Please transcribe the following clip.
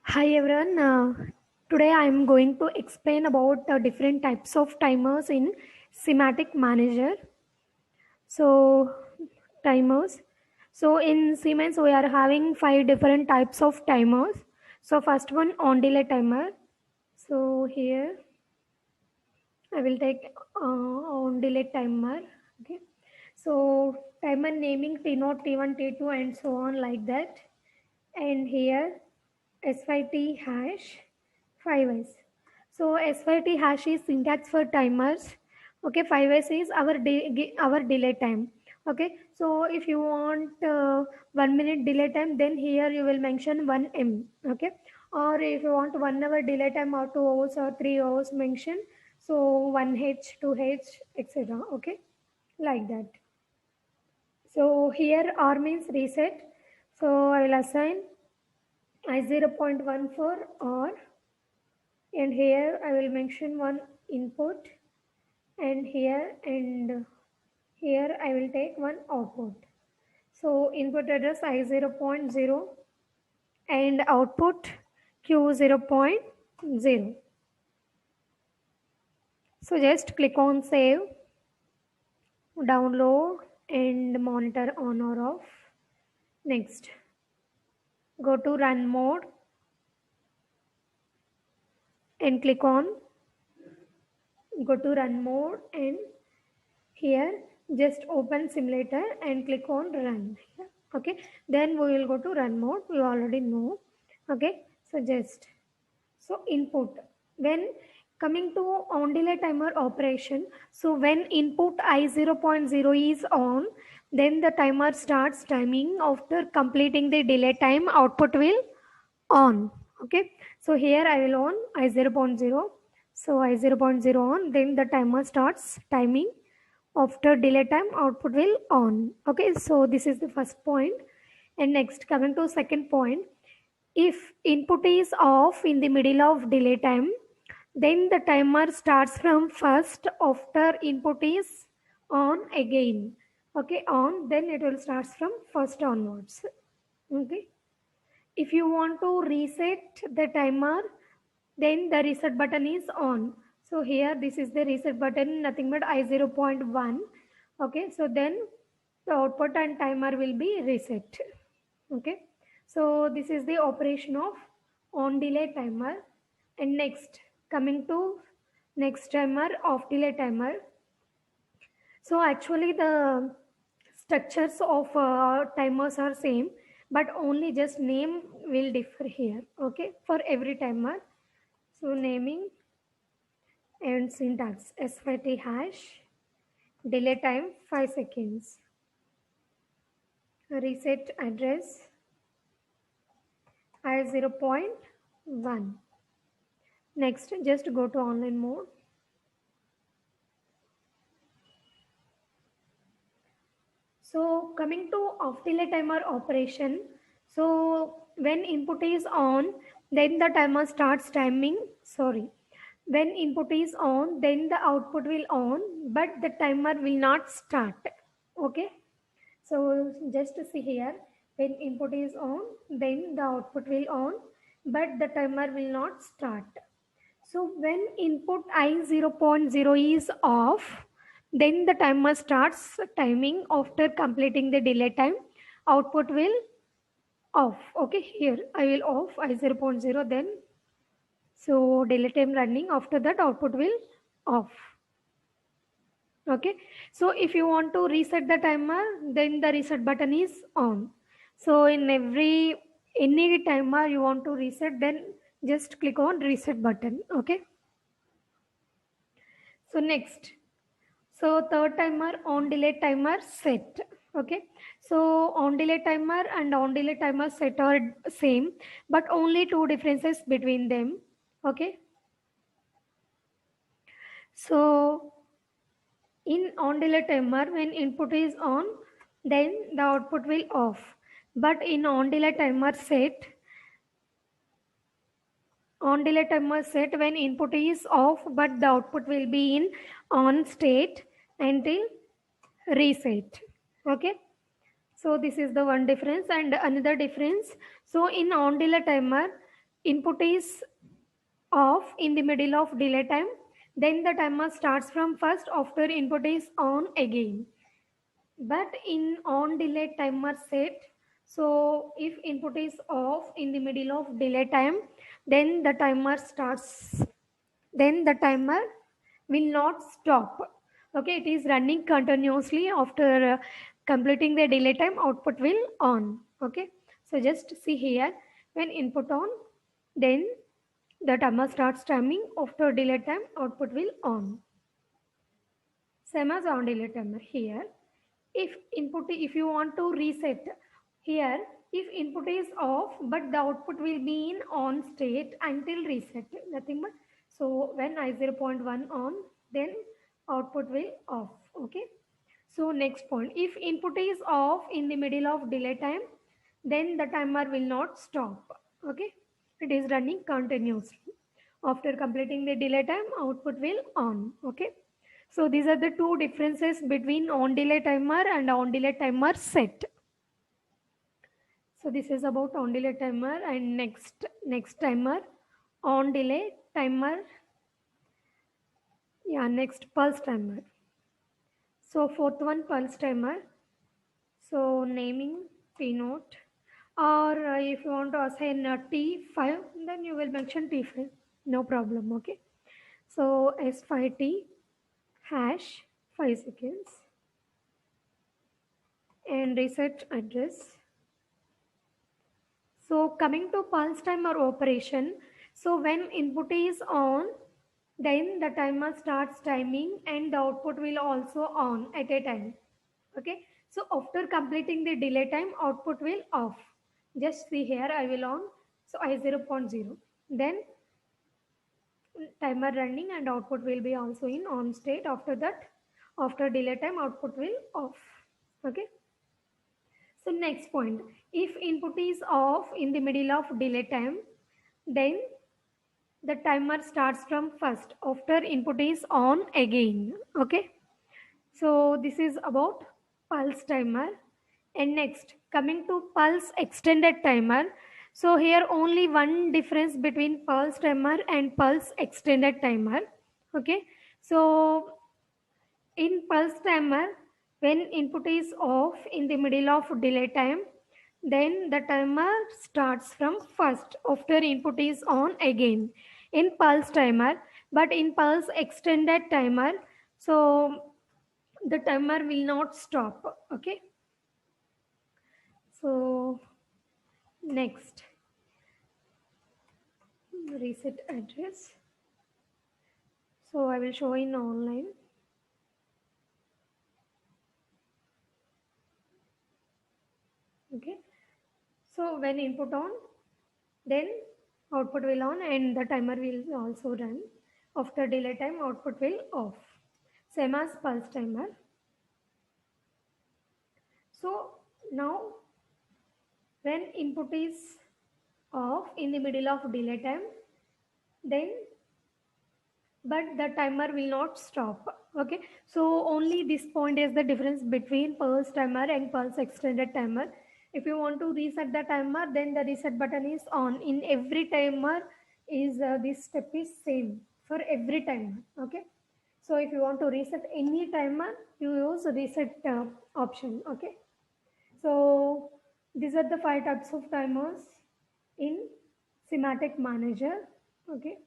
Hi everyone. Today I am going to explain about the different types of timers in Semantic Manager. So, timers. So in Siemens we are having five different types of timers. So first one on delay timer. So here I will take on delay timer. Okay. So timer naming T0, T1, T2 and so on like that. And here SYT hash 5s. So SYT hash is syntax for timers. Okay, 5s is our delay time. Okay, so if you want 1 minute delay time, then here you will mention 1m. Okay, or if you want 1 hour delay time or 2 hours or 3 hours, mention so 1h, 2h, etc. Okay, like that. So here R means reset. So I will assign I 0.14 or, and here I will mention one input, and here I will take one output. So input address I 0.0 and output Q 0.0. So just click on save, download and monitor on or off. Next, go to run mode and click on go to run mode, and here just open simulator and click on run. Okay, then we will go to run mode. We already know. Okay, so just so input, when coming to on delay timer operation, so when input I 0.0 is on, then the timer starts timing. After completing the delay time, output will on. Okay, so here I will on I 0.0. So I 0.0 on, then the timer starts timing. After delay time, output will on. Okay, so this is the first point. And next, coming to second point, if input is off in the middle of delay time, then the timer starts from first. After input is on again. Okay, on, then it will start from first onwards. Okay, if you want to reset the timer, then the reset button is on. So here this is the reset button, nothing but I 0.1. Okay, so then the output and timer will be reset. Okay, so this is the operation of on delay timer. And next, coming to next timer, off delay timer. So actually the structures of timers are same, but only just name will differ here. Okay, for every timer. So naming and syntax SYT hash, delay time 5 seconds, reset address I 0.1. Next, just go to online mode. So coming to off delay timer operation, so when input is on, then the timer starts timing. Sorry, when input is on, then the output will on, but the timer will not start. Okay, so just to see here, when input is on, then the output will on, but the timer will not start. So when input I 0.0 is off, then the timer starts timing. After completing the delay time, output will off. Okay, here I will off I 0.0, then so delay time running. After that, output will off. Okay, so if you want to reset the timer, then the reset button is on. So in any timer you want to reset, then just click on reset button. Okay, so next, so third timer, on delay timer set. Okay, so on delay timer and on delay timer set are same, but only two differences between them. Okay, so in on delay timer, when input is on, then the output will off. But in on delay timer set, when input is off, but the output will be in on state until reset. Okay, so this is the one difference. And another difference, so in on delay timer, input is off in the middle of delay time, then the timer starts from first after input is on again. But in on delay timer set, so if input is off in the middle of delay time, then the timer starts, then the timer will not stop. Okay, it is running continuously after completing the delay time, output will on. Okay, so just see here, when input on, then the timer starts timing, after delay time output will on. Same as on delay timer here. If input, if you want to reset here, if input is off but the output will be in on state until reset, nothing but, so when I 0.1 on, then output will off. Okay, so next point, if input is off in the middle of delay time, then the timer will not stop. Okay, it is running continuously. After completing the delay time, output will on. Okay, so these are the two differences between on delay timer and on delay timer set. So this is about on delay timer, and next timer, on delay timer. Yeah, next pulse timer. So fourth one, pulse timer. So naming P note, or if you want to assign T5, then you will mention T5. No problem. Okay. So S5T hash 5 seconds and reset address. So coming to pulse timer operation, so when input is on, then the timer starts timing and the output will also on at a time. Okay, so after completing the delay time, output will off. Just see here, I will on, so I 0.0. Then timer running and output will be also in on state. After that, after delay time, output will off. Okay. So next point, if input is off in the middle of delay time, then the timer starts from first after input is on again. Okay. So this is about pulse timer. And next, coming to pulse extended timer. So here only one difference between pulse timer and pulse extended timer. Okay. So in pulse timer, when input is off in the middle of delay time, then the timer starts from first after input is on again in pulse timer. But in pulse extended timer, so the timer will not stop. Okay, so next, reset address. So I will show in online. Okay, so when input on, then output will on and the timer will also run. After delay time, output will off. Same as pulse timer. So now when input is off in the middle of delay time, then but the timer will not stop. Okay, so only this point is the difference between pulse timer and pulse extended timer. If you want to reset the timer, then the reset button is on in every timer. Is this step is same for every timer. Okay, so if you want to reset any timer, you use reset option. Okay, so these are the 5 types of timers in Semantic Manager. Okay.